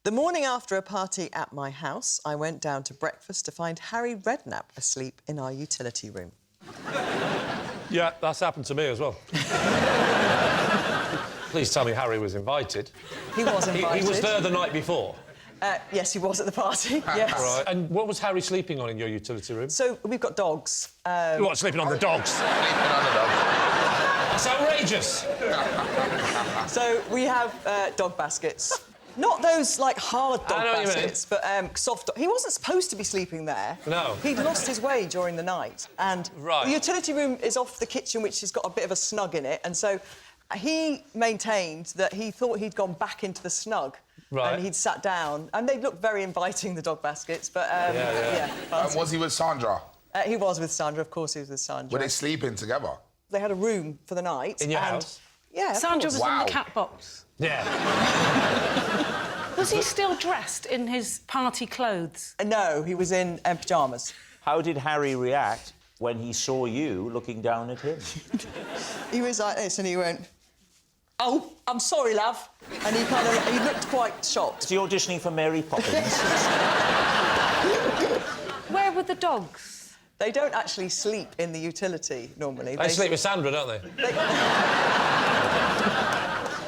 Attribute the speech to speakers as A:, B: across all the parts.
A: The morning after a party at my house, I went down to breakfast to find Harry Redknapp asleep in our utility room.
B: Yeah, that's happened to me as well. Please tell me Harry was invited.
A: He was invited.
B: He was there the night before?
A: Yes, he was at the party, yes.
B: Right. And what was Harry sleeping on in your utility room?
A: So, we've got dogs.
B: What, sleeping on the dogs?
C: Sleeping on the dog.
B: That's outrageous.
A: So, we have dog baskets. Not those, like, hard dog baskets, but soft dog. He wasn't supposed to be sleeping there.
B: No.
A: He'd lost his way during the night. And
B: right.
A: The utility room is off the kitchen, which has got a bit of a snug in it, and so he maintained that he thought he'd gone back into the snug.
B: Right.
A: And he'd sat down, and they looked very inviting, the dog baskets, but, yeah.
C: And was he with Sandra?
A: He was with Sandra, of course he was with Sandra.
C: Were they sleeping together?
A: They had a room for the night.
B: In your house?
A: Yeah,
D: Sandra was in
C: Wow.
D: the cat box.
B: Yeah.
D: Was he still dressed in his party clothes?
A: No, he was in pyjamas.
E: How did Harry react when he saw you looking down at him?
A: He was like this, and he went, "Oh, I'm sorry, love." And he looked quite shocked.
E: Is he auditioning for Mary Poppins?
D: Where were the dogs?
A: They don't actually sleep in the utility, normally.
B: They sleep with Sandra, don't they?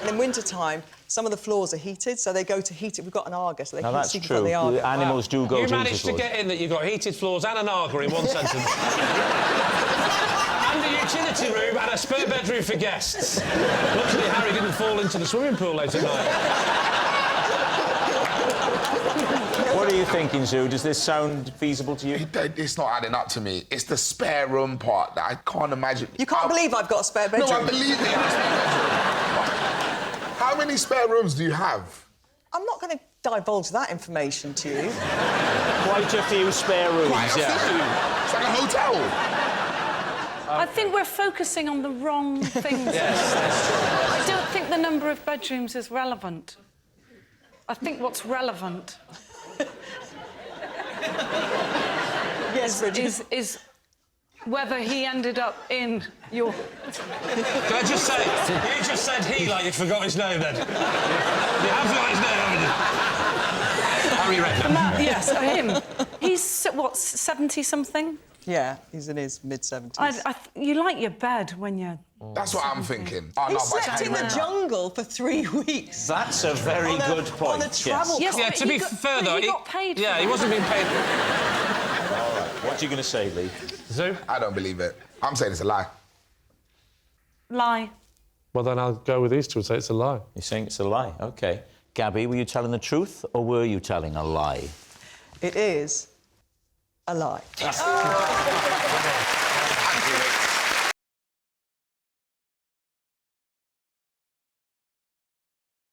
A: And in winter-time, some of the floors are heated, so they go to heat it. We've got an Arga, so they
E: Now,
A: heat
E: that's
A: sleep
E: true.
A: on the Arga.
E: The animals do go
B: You
E: to heated
B: managed to
E: floors.
B: get in that you got heated floors and an Arga in one sentence. And a utility room and a spare bedroom for guests. Luckily, Harry didn't fall into the swimming pool late at night.
E: What are you thinking, Sue? Does this sound feasible to you?
C: It's not adding up to me. It's the spare room part that I can't imagine.
A: You can't believe I've got a spare bedroom.
C: No, I believe it. How many spare rooms do you have?
A: I'm not going to divulge that information to you.
E: Quite a few spare rooms,
C: Quite a few. It's like a hotel.
D: I think we're focusing on the wrong things.
B: Yes, that's true.
D: I don't think the number of bedrooms is relevant. I think what's relevant
A: Yes, Bridget.
D: is whether he ended up in your...
B: Can I just say, you just said he like you forgot his name then. You have forgot his name, haven't you? Harry Redknapp.
D: Yes, him. He's, what, 70-something?
A: Yeah, he's in his mid-70s.
D: You like your bed when you're...
C: That's what I'm thinking. Oh,
A: He
C: no, but
A: slept in the
C: Harry Redknapp.
A: jungle for 3 weeks.
E: That's a very good point.
A: On a travel
D: Yes,
B: Yeah,
D: but
B: to be
D: he got-
B: fair,
D: but
B: though...
D: he got paid for
B: Yeah, he
D: that.
B: wasn't being paid...
E: All right. What are you going to say, Lee?
B: Zoo?
C: I don't believe it. I'm saying it's a lie.
D: Lie.
B: Well, then I'll go with these two and say it's a lie.
E: You're saying it's a lie. OK. Gabby, were you telling the truth or were you telling a lie?
A: It is a lie.